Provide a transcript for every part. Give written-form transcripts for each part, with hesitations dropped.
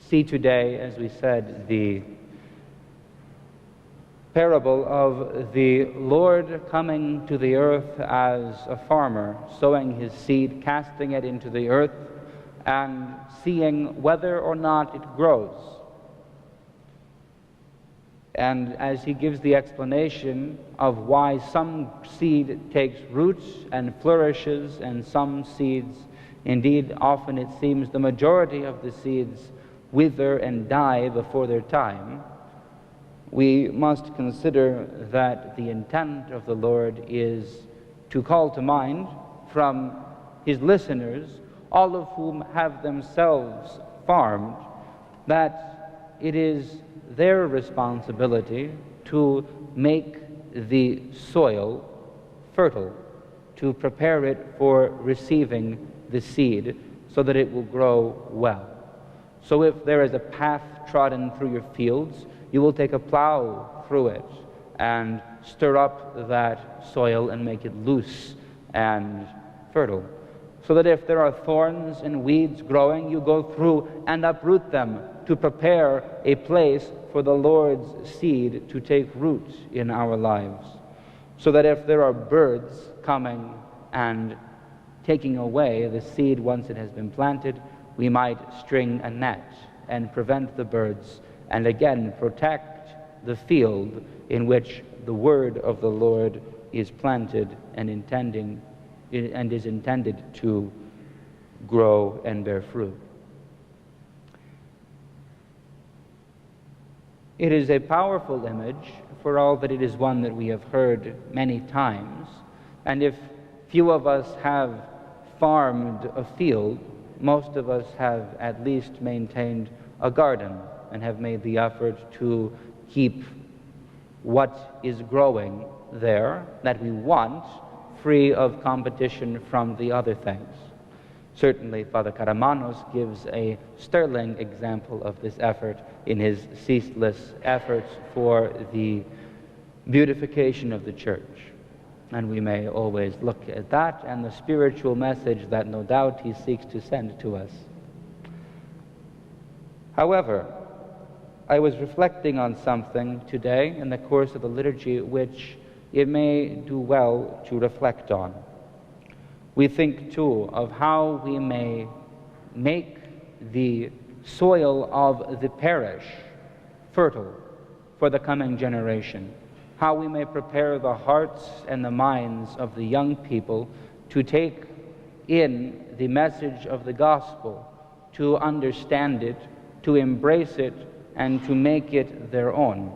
see today, as we said, the parable of the Lord coming to the earth as a farmer, sowing his seed, casting it into the earth, and seeing whether or not it grows. And as he gives the explanation of why some seed takes roots and flourishes, and some seeds, indeed, often it seems the majority of the seeds wither and die before their time, we must consider that the intent of the Lord is to call to mind from his listeners, all of whom have themselves farmed, that it is their responsibility to make the soil fertile, to prepare it for receiving the seed so that it will grow well. So if there is a path trodden through your fields, you will take a plow through it and stir up that soil and make it loose and fertile. So that if there are thorns and weeds growing, you go through and uproot them to prepare a place for the Lord's seed to take root in our lives. So that if there are birds coming and taking away the seed once it has been planted, we might string a net and prevent the birds, and again protect the field in which the word of the Lord is planted and is intended to grow and bear fruit. It is a powerful image, for all that it is one that we have heard many times, and if few of us have farmed a field, most of us have at least maintained a garden and have made the effort to keep what is growing there that we want free of competition from the other things. Certainly, Father Karamanos gives a sterling example of this effort in his ceaseless efforts for the beautification of the church. And we may always look at that and the spiritual message that no doubt he seeks to send to us. However, I was reflecting on something today in the course of the liturgy which it may do well to reflect on. We think too of how we may make the soil of the parish fertile for the coming generation, how we may prepare the hearts and the minds of the young people to take in the message of the gospel, to understand it, to embrace it, and to make it their own.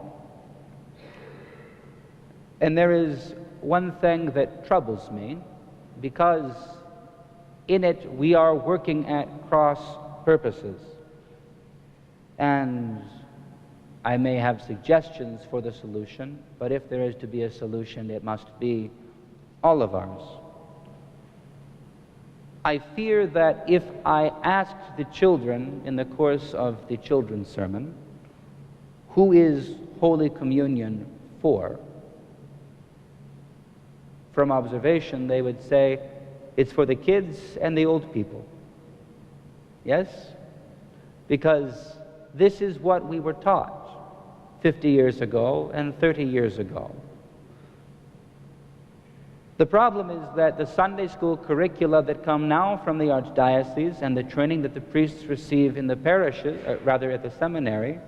And there is one thing that troubles me, because in it we are working at cross purposes. And I may have suggestions for the solution, but if there is to be a solution, it must be all of ours. I fear that if I asked the children in the course of the children's sermon, who is Holy Communion for? From observation, they would say, it's for the kids and the old people. Yes? Because this is what we were taught 50 years ago and 30 years ago. The problem is that the Sunday school curricula that come now from the Archdiocese and the training that the priests receive in the parishes, rather at the seminary,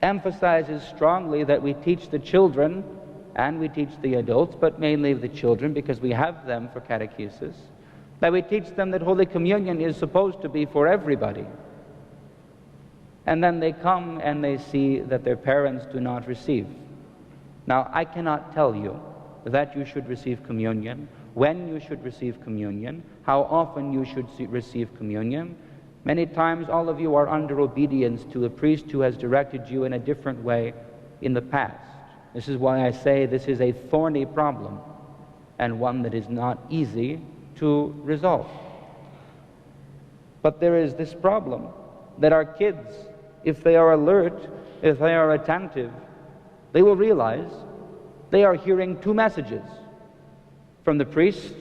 emphasizes strongly that we teach the children and we teach the adults, but mainly the children because we have them for catechesis, that we teach them that Holy Communion is supposed to be for everybody. And then they come and they see that their parents do not receive. Now, I cannot tell you that you should receive communion, when you should receive communion, how often you should receive communion. Many times all of you are under obedience to a priest who has directed you in a different way in the past. This is why I say this is a thorny problem and one that is not easy to resolve. But there is this problem that our kids, if they are alert, if they are attentive, they will realize they are hearing two messages from the priest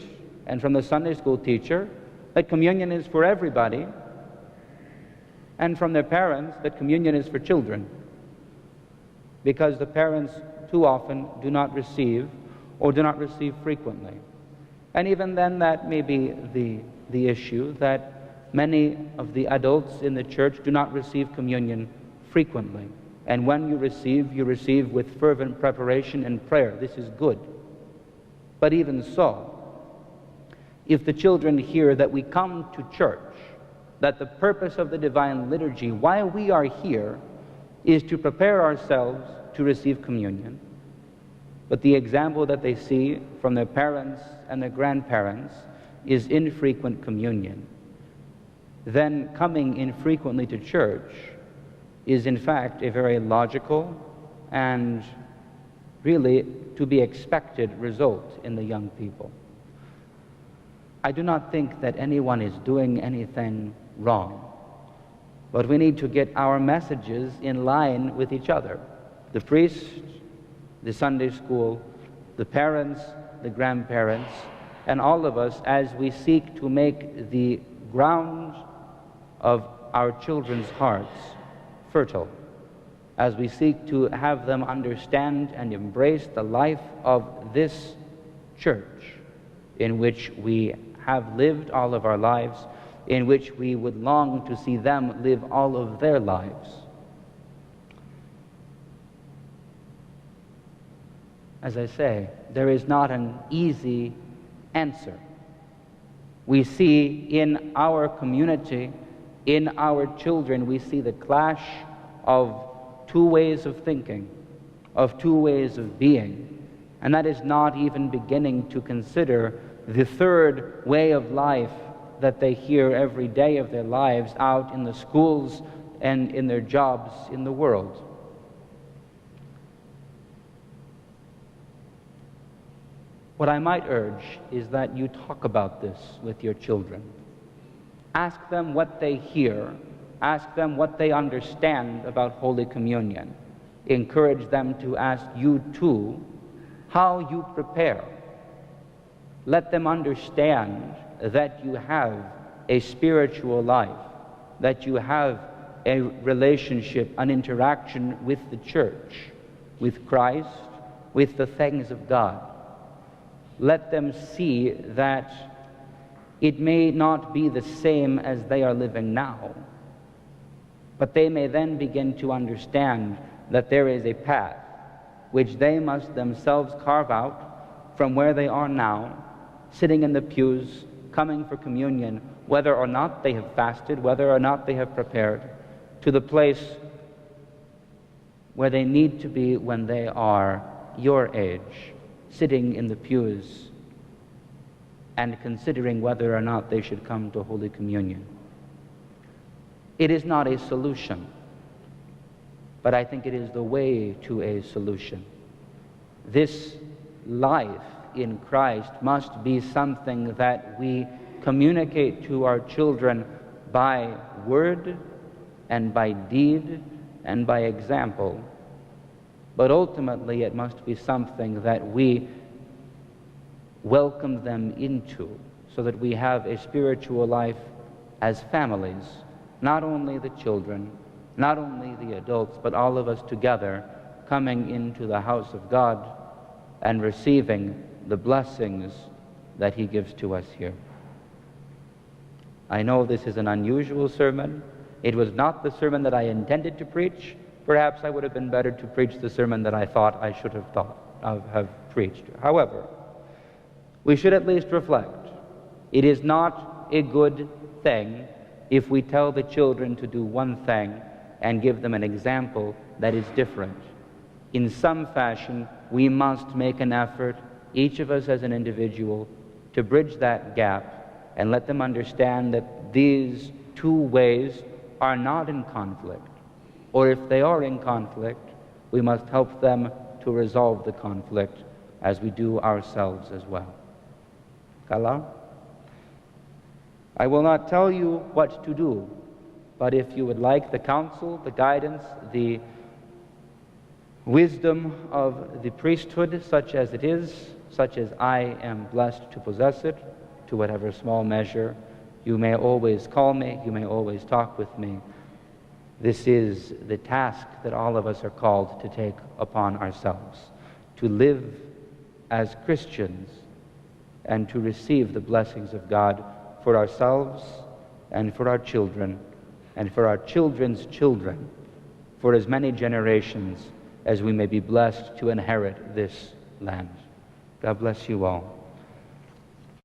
and from the Sunday school teacher, that communion is for everybody, and from their parents that communion is for children, because the parents too often do not receive or do not receive frequently. And even then, that may be the issue, that many of the adults in the church do not receive communion frequently. And when you receive with fervent preparation and prayer. This is good. But even so, if the children hear that we come to church, that the purpose of the divine liturgy, why we are here, is to prepare ourselves to receive communion, but the example that they see from their parents and their grandparents is infrequent communion, then coming infrequently to church is in fact a very logical and really to be expected result in the young people. I do not think that anyone is doing anything wrong, but we need to get our messages in line with each other. The priest, the Sunday school, the parents, the grandparents, and all of us, as we seek to make the ground of our children's hearts fertile, as we seek to have them understand and embrace the life of this church in which we have lived all of our lives, in which we would long to see them live all of their lives. As I say, there is not an easy answer. We see in our community, in our children, we see the clash of two ways of thinking, of two ways of being, and that is not even beginning to consider the third way of life that they hear every day of their lives out in the schools and in their jobs in the world. What I might urge is that you talk about this with your children. Ask them what they hear. Ask them what they understand about Holy Communion. Encourage them to ask you too how you prepare. Let them understand that you have a spiritual life, that you have a relationship, an interaction with the church, with Christ, with the things of God. Let them see that it may not be the same as they are living now, but they may then begin to understand that there is a path which they must themselves carve out from where they are now, sitting in the pews, coming for communion, whether or not they have fasted, whether or not they have prepared, to the place where they need to be when they are your age, sitting in the pews and considering whether or not they should come to Holy Communion. It is not a solution, but I think it is the way to a solution. This life in Christ must be something that we communicate to our children by word and by deed and by example. But ultimately it must be something that we welcome them into, so that we have a spiritual life as families, not only the children, not only the adults, but all of us together coming into the house of God and receiving the blessings that He gives to us here. I know this is an unusual sermon. It was not the sermon that I intended to preach. Perhaps I would have been better to preach the sermon that I thought I should have preached. However, we should at least reflect. It is not a good thing if we tell the children to do one thing and give them an example that is different. In some fashion, we must make an effort, each of us as an individual, to bridge that gap and let them understand that these two ways are not in conflict. Or if they are in conflict, we must help them to resolve the conflict as we do ourselves as well. Kala? I will not tell you what to do, but if you would like the counsel, the guidance, the wisdom of the priesthood, such as it is, such as I am blessed to possess it, to whatever small measure, you may always call me, you may always talk with me, This is the task that all of us are called to take upon ourselves, to live as Christians and to receive the blessings of God for ourselves and for our children and for our children's children, for as many generations as we may be blessed to inherit this land. God bless you all.